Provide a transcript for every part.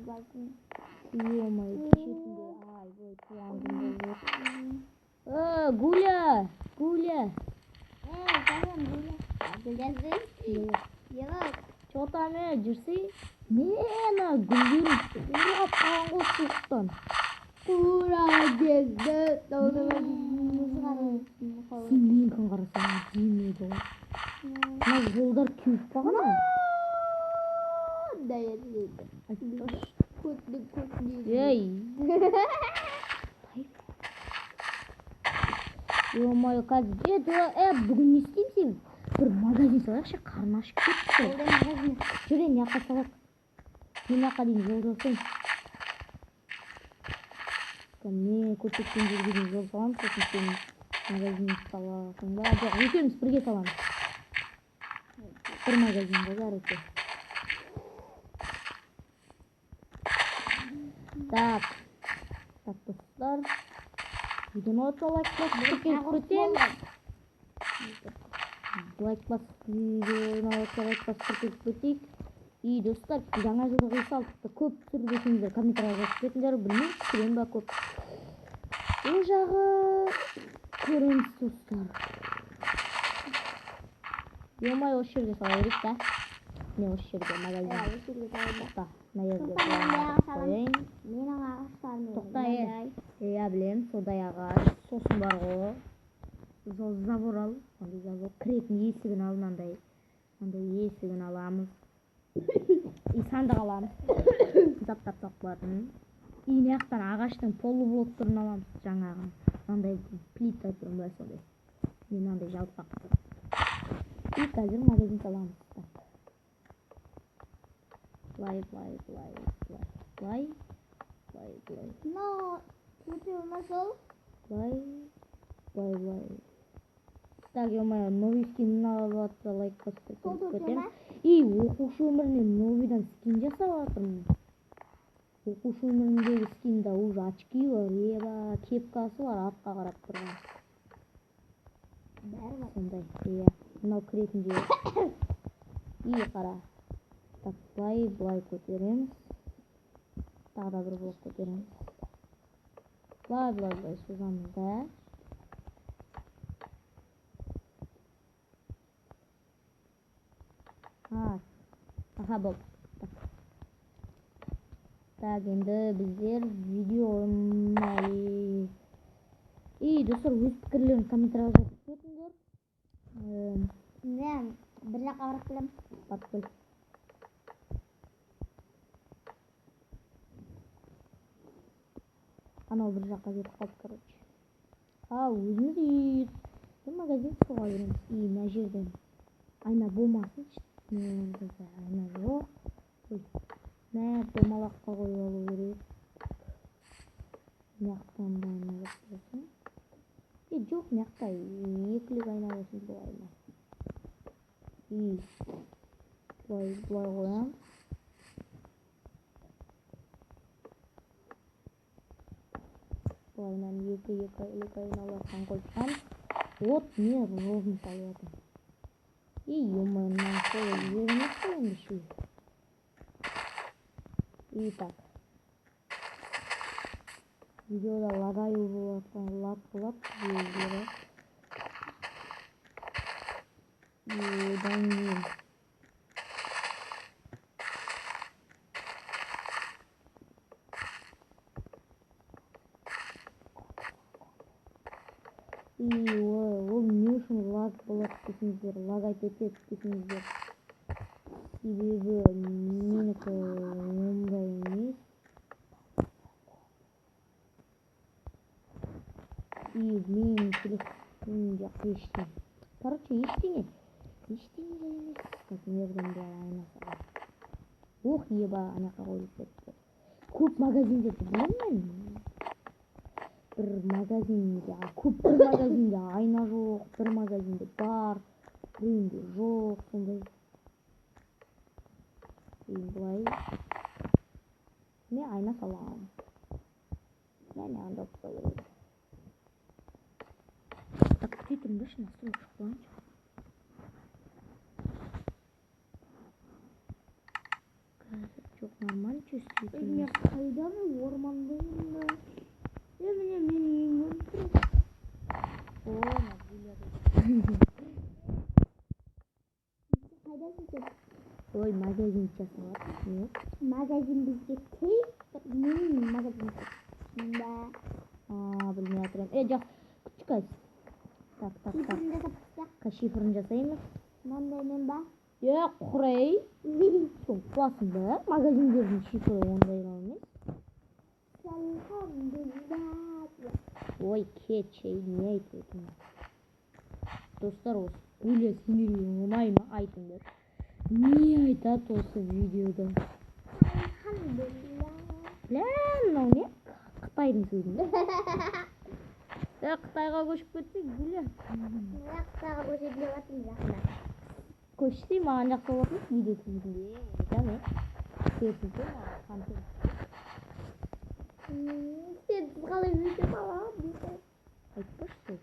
басым. Ё-моё, кешетінде ай бой туғандым болды. Гуля. Саған Гуля. Гулясың? Yok. Чотаме жүрсей, мені гүлдерін урап қалған ғой суықтан. Тура келді. Сен мен күн қарасаң деймейді ғой. Мына жолдар кеуіп бағана. Ей. Ё-моё, қазір. Бүгін не істеймін сен? Бір магазин салайықшы, қарны ашып кетті. Жүре, не жаққа салайық? Мен жаққа дейін жол жасайын. Мен көрсеткен жерге дейін жол саламын, сосын сен магазин саласың ба? Жоқ, екеуміз бірге саламыз. Бір магазин ғой, жарайды. Так, достар. Видеоны отса лайк басып кетеміз. Лайк басып кетейік. И достар, жаңа жылдық үй салдықты көп түсірбесеңіздер, комментарийға жазып кетіңдер. Білмеймін, түсірем ба көп. Ол жағы көреміз достар. Ё-моё, осы жерге сала берейік та. Не осы жерге магазин. Тоқта, мына жерге қояйын. Менің ағаштарым. Тоқта, білем, содай ағаш. Сосын бар ғой. Забор ал. Кіретін есігін ал, мынандай есігін аламыз. И сандық аламыз. Таптап-тапталатын. И мияқтан ағаштың полублоктерін аламыз, жаңағы. Мынандай плита тұрын ба сондай. Мен мынандай жалпақ тұр. И қазір магазин саламыз. Плай. Но, смотри, у нас ол. Плай. Так, ё-моё, новый скин алып лайк басып кетемін. И оқушы өмірінен новыйдан скин жасап жатырмын. Оқушы өміріндегі скинда уже очки бар, кепкасы бар, артқа қарап тұрған. Сондай, мынау кіретін жер. И қара. Так, былай көтереміз. Тағы да бір блок көтереміз. Былай созамыз да. Аха, болды. Так, енді біздер видео И достар, өз пікірлерін комментарийға жазып кетіңдер. Мен бір жаққа барып келем. Барып кел. Анау бір жаққа кетіп қалды, короче. Өзіміз үй магазин соға береміз. И мына жерден айна болмасын. Айна жоқ. Домалаққа қойып алу керек. Мияқтан да айна жоқ болсын. Жоқ, мияқта екілік айна болсын бұл айна. И былай қоям. Бұлайынан екі айналардан қойсам. Вот мен розын салып жатырмын. И ё-моё, мынаны солай жібермес қой енді ше. И так. Видеода лагаю болып жатқан лап жіберді. Одан кейін. И ол не үшін лаг болады десеңіздер, лаг айтып десеңіздер. Себебі менікі ондай емес. И мен телефонымда ештеңе. Короче, ештеңе емес. Так, мерден бәрі айнасы бар. Еба, анаққа қойылып кетті. Көп магазиндерді білемін. Бір магазинде айна жоқ, бір магазинде бар, біреуінде жоқ, сондай. Былай. Мен айна салам. Мен анда ұқса керек. Так, күтетім беші, настрой шықпаңшы. Çok normal çözüyor. Ben kayda mı ormandayım da. Yemin ederim. Oo, Kayda sıcak. oy magazin çası var. Ne? Magazin bizge teyip. Neyin magazin? Ba. Aa, bilmiyorum. Cak. Küçük az. Tak. Şifrinde kapatacak. Kaşı fırınca sayayım. Ben de ne ba? Ya kurey. Çok basında. Magazin görün şifre onda olmuş. Elhamdülillah. Oy şey niye aytıyorsun? Dostlar olsun. Öyle sinirliyim. Olmayma aytındır. Niye aytat olsun videoda? Elhamdülillah. Lan ne? Қытайдың сөзінде. Қытайға көшіп кетсек гүлі. Мырақтағы көшеде жатырмын жақында. Көшсе маған жақсы болатын видео түсіргенде. Айтамын е. Сенсіз маған контент. Сенсіз қалай видео саламын? Айтпашы.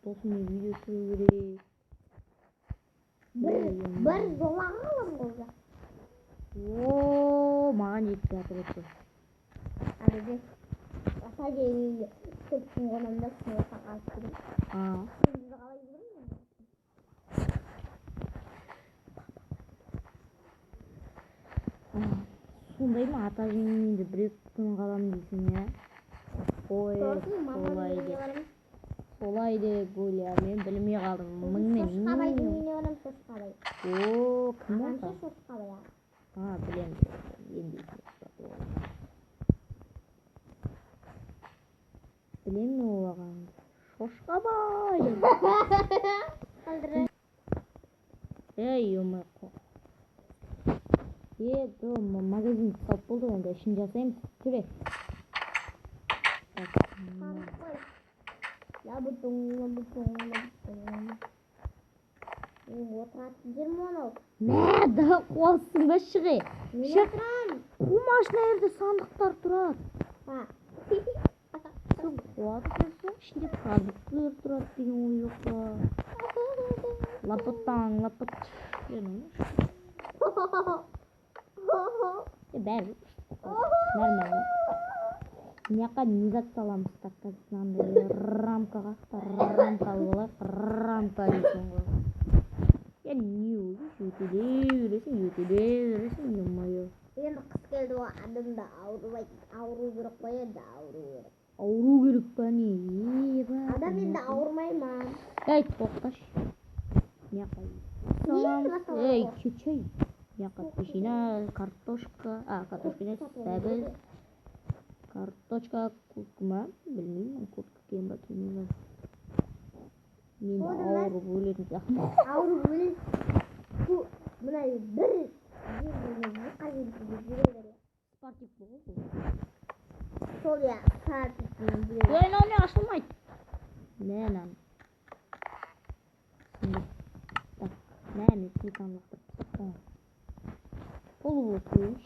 Досыммен видео түсіру керек. Бір жолаға аламын қолда. О, маған жетіп жатыр екен. Әдеде аса келді көптің қонамда сыныққа қалып тұрмын. Сенсіз қалай жүрмін? Сондай ма ата жеңімді бір-екі күн қаламын дейсің я? Ой, солай деп ойлаймын. Мен білмей қалдым. Мыңмен. Шошқабайдың үйіне барамын, Шошқабай. О, кім ол? Қанша Шошқабай? Білемін. Енді білемін ол ағаңды. Шошқабай. Қалдыры. Ей, өмір қоқ. Магазин салып болды онда ішін жасаймыз. Жүре. Лабытың. Отыратын жер ме анау? Мә, да қуасың ба шығи. Мен отырам. Қумашына ерде сандықтар тұрады. Сіз қуаты көрсе, ішінде продуктылар тұрады деген ой жоқ па. Лапыттан. Бәрі. Нормально. Мыняққа низат саламыз так мынандай рамкаға. Рамка дейсің ғой. Я не ойлайсың, өтеле бересің, ё-моё. Енді қыс келді ғой, адамда ауру керек қой, енді ауру керек. Ауру керек па не? Адам енді ауырмай ма? Ей, тоқташы. Мыняққа. Ей, чечей. Мыняққа пешина, картошка емес, сәбіз. Картошка куркума, білмеймін, курка кем ба кемеге. Мен ауырып өлетін сияқты. Ауырып өлетін. Мына бір Спартик бұл. Сол я спартикпен бір. Ой, не ашылмайды. Нәнан. Так, нәне сметаны лақтырып. Полу қойыш.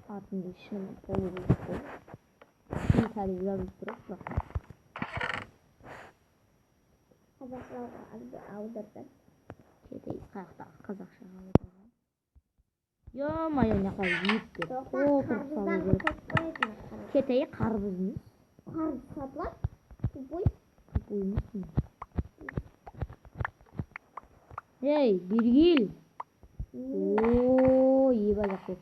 Артында шын полу қой. Сен тәрі жазып тұрып. Қазақшаға аудардан. Кетей қаяқтағы қазақшаға аударған. Ё-моё, не қай ет деп. Толтырып салу керек. Кетей қарбызымыз. Қарбыз сатылады? Тупой? Тупой емеспін. Ей, бергел. О, ебалақ көп.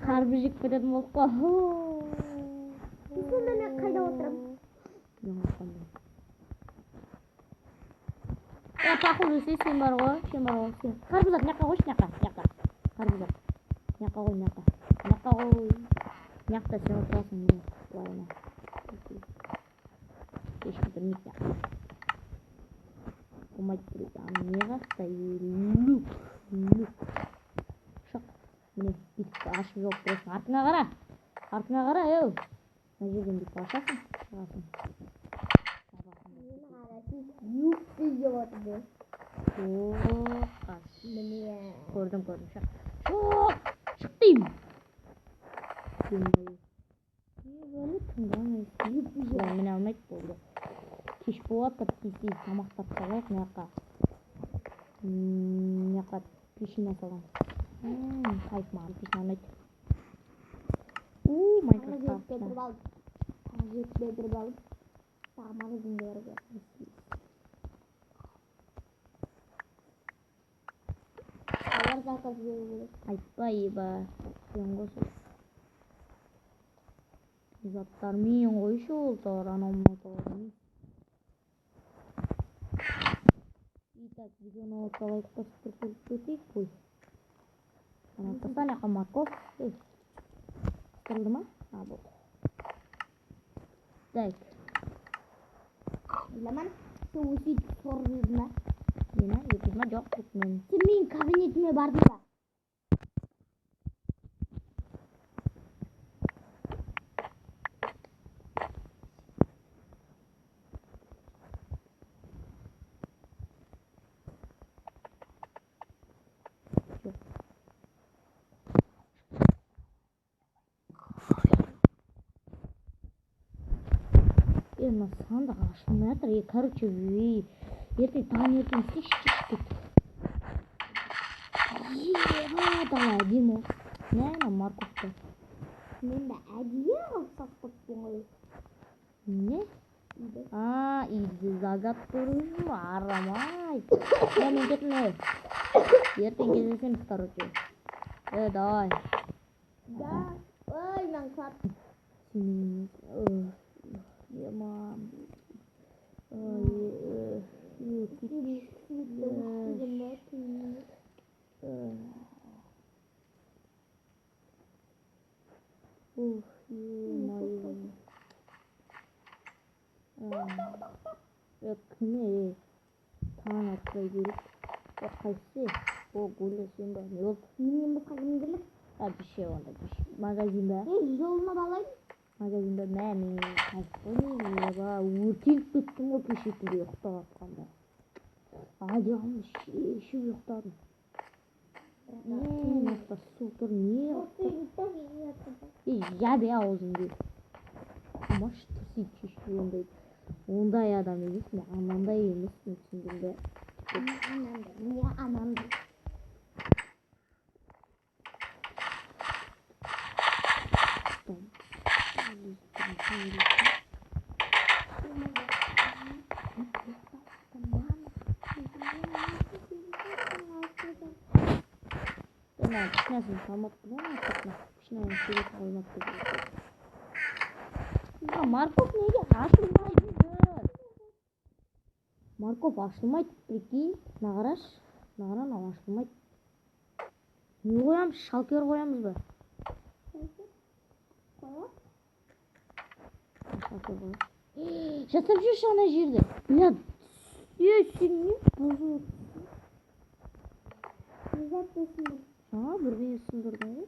Қарбыз жеп кететін болып қой. Сонда мен қайда отырамын? Мен қандай. Паху сен бар ғой, сен. Қарбызат, мыняққа қойшы, мыняққа. Қарбызат. Мыняққа қой. Мыняқта сен отырасың, міне. Былайына. Ешкім білмейді. Қомайды біледі. Не қақта люк. Шық. Міне, бүйтіп ашып жауып тұрасың. Артыңа қара, еу. Мына жерден бүйтіп ашасың. Шығасың. Юксыз деп отыр. Қаш. Міне. Көрдім. Шық деймін. Böyle tındamayız. Мен алмайды болды. Кеш болады, тез тамақтап қалайық. Мыняққа peşine salam. Kayıp mı? Peşine almaydı. Minecraft Getirip aldım. Getirip aldım. Sağmanı dinliyorum. Ayar zaten böyle. Айтпайбы. Заттар мен қойшы ол тауар анау тауар. Итак, видеоны лайк басып көріп кетейік қой. Саня Марков. Кірілді ма? Болды. Так. Bilemem. Soğusu soruyordu mu? Yine YouTube'ma жоқ tutmayın. Senin kabinetime bardın da. Сандық ашылмай жатыр. Короче, ертең таңертең істейікші кетті. Давай, Димо. Не, Марковты. Мен de әдейі алсақ көппен ғой. Не? Иді загат көріп арамай. Мен кетім ой. Ертең кездесеміз, короче. Давай. Да. Ой, мен клап. Мам. Кіне таң атпай келіп қайсы ол гулесен ба не болды? Менен басқа кім келеді? Bir şey oldu. Magazinde. Жолына балайын. Magazinde мен қайсы ба өртеніп кеттім ғой кешетінде ұйықтап жатқанда. Адиғам ішіп ұйықтадым. Нақты су тұр не жабе аузыңды. Маш тұрсит шешіп ондай адам емеспін, анандай емеспін, түсіндің бе? Не анамды? Кішінәсін салмапты ма? Кішінәсін сөйлеп қоймапты. Марков неге ашылмайды? Марков ашылмайды, прикинь. Нағараш. Нағаран ашылмайды. Не қоямыз? Шалкер қоямыз ба? Шалкер қоямыз. Жасап жүрші ана жерді. Бля, сен не бұзып? Бірдеңе сындырдың ғой.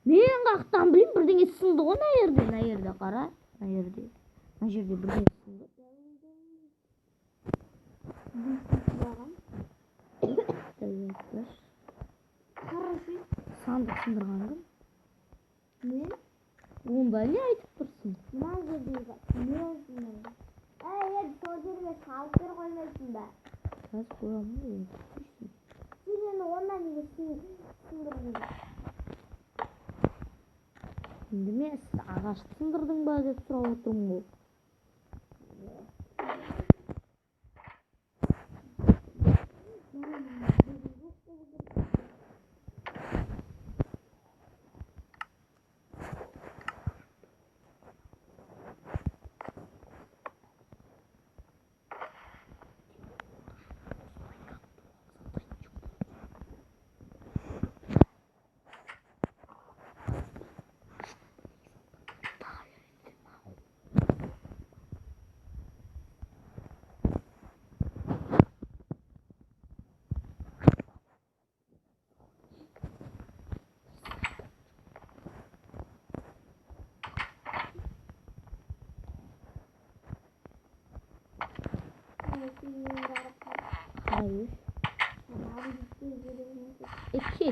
Мен қақтан білейм, бірдеңе сынды ғой мына жерде қара. Мына жерде бірдеңе сынды. Сандық сындырған кім? Мен? Онда не айтып тұрсың? Мына жердегі не осындай? Сол жерге салып бер қоймайсың ба? Қазір қоямын ғой. Сен онdan неге сындырдың? Енді мен ағашты сындырдың ба деп сұрап отырмын ғой. Hayır. İki.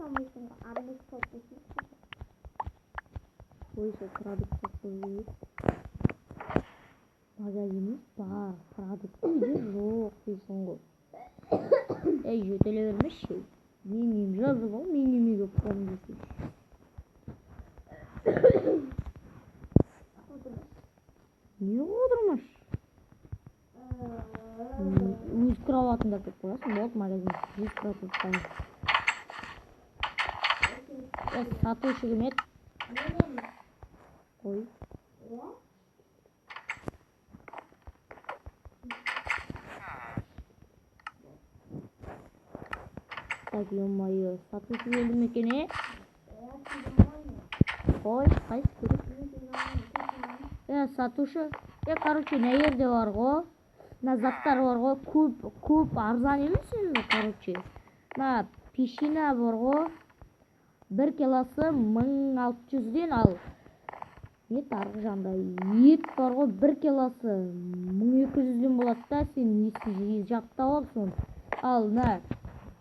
Almışsın. Arabası topluyorsun. Oysa продуктов koyuyoruz. Magazimiz var. Продукты үйде жоқ дейсің ғой. Жөтеле бермеш şey. Менің жазып ал, мен немеге қоным десейші. Не отырмаш? Өз кроватында кеп қоясың, болды магазин. 100%. Сатушы кімет? Қой. Так, ё-моё, сатушы келді ме екен, Қой, қайсы керек? Сатушы. Короче, не жерде бар ғой? На заттар бар ғой, көп арзан емес енді, короче. На пешина бар ғой. 1 килосы 1600-ден ал. Не тарғы жанда? Ет бар ғой, 1 килосы 1200-ден болады да, сен жаттап алсың. Ал, на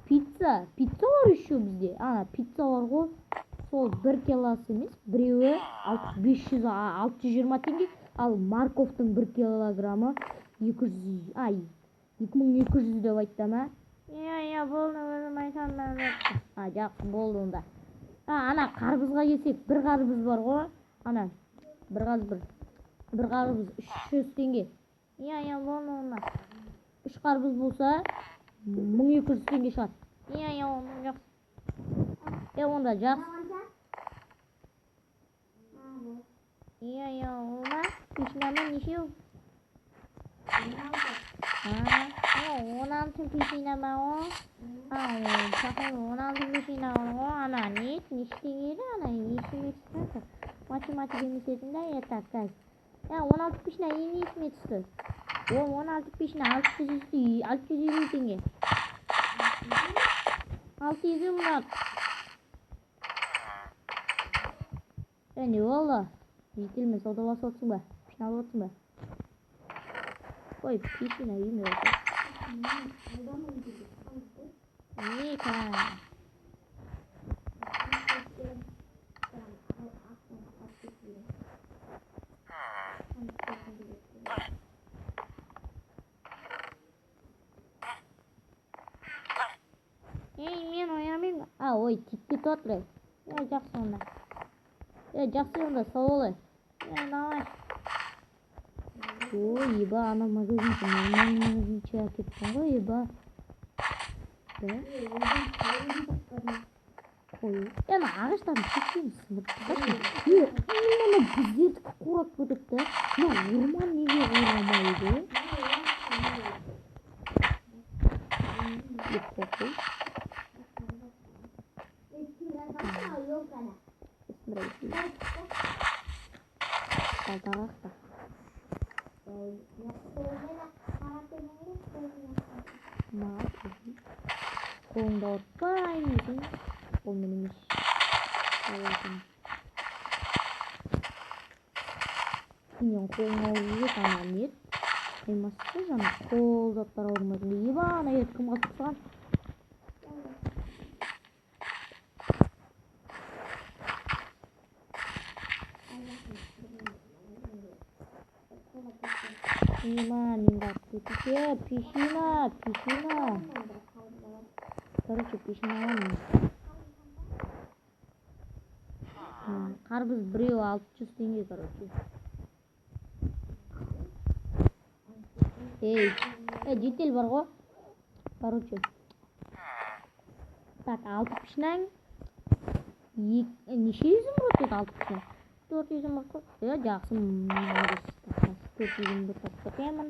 пицца бар еще бізде. Ана пицца бар ғой. Сол 1 килосы емес, біреуі 620 теңге. Ал морковтың 1 килограммы 2200 деп айттым, а? Болды, өзім айтамын. Жақсы, болды онда. Ана қарбызға келсек, бір қарбыз бар ғой. Ана, бір қарбыз 300 теңге. Болды онда. 3 қарбыз болса, 1200 теңге шығады. Онда жақсы. Онда жақсы. Онда пешинамен нешеу? 16 пешина ма ғой? 16 пешина ғой. Ана не теңгейді? Ана есіме түсті. Математика емес етінде, так, 16 пешина ең есіме түсті. 16 пешина 650 теңге. 600 болады. Не болды? Жетілме, сауда басып отырсың ба? Пешина алып отырсың ба? Ой, пешина үйме отыр. Не ка? Мен оямын. Ой, тиккет отыр. Жақсы онда. Жақсы онда, сау болай. Давай. Ой, еба, ана магазинче, нормальный магазинче әкеттің ғой, еба. Қой. Ана ағаштарын шеккен сынып. Мына біздерді қорап көтіпті. Орман неге қорамайды? Қой. Қалтарақ та. Қолыңда отпай несің? Ол мен емес. Сенен қолың ауырды ана нет. Қаймасы жаңа қол заттар ауырмайды. Еба, ана ет кім қатып тұрған? Пешина. Короче, пешина аламын. Қарбыз біреу 600 теңге, короче. Жетел бар ғой. Короче. Так, 6 пешинаң. Неше yüzім бұрот еді 6 пешина? 400 бұрот. Жақсы. 400 бұрот таппатемін.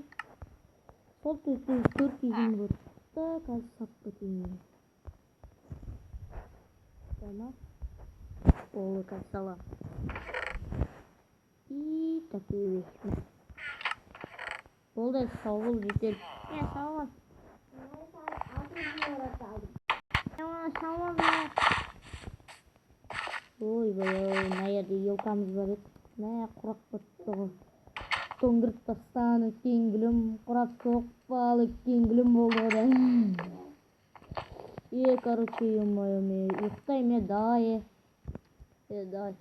Сол 400 бұрот. Қазір саппатемін. Tamam. Oldu kasala. И такие вещи. Oldu sağ ol Citel. Sağ ol. Sağ ol. Ой, бай, на yerде елкамыз бар еді. Мә, құрап бітті ғой. Тоңдырып тастан өткен гүлім, құрап соқпалы өткен гүлім болды ғой. короче, ё-моё, уйуктайм давай. Давай.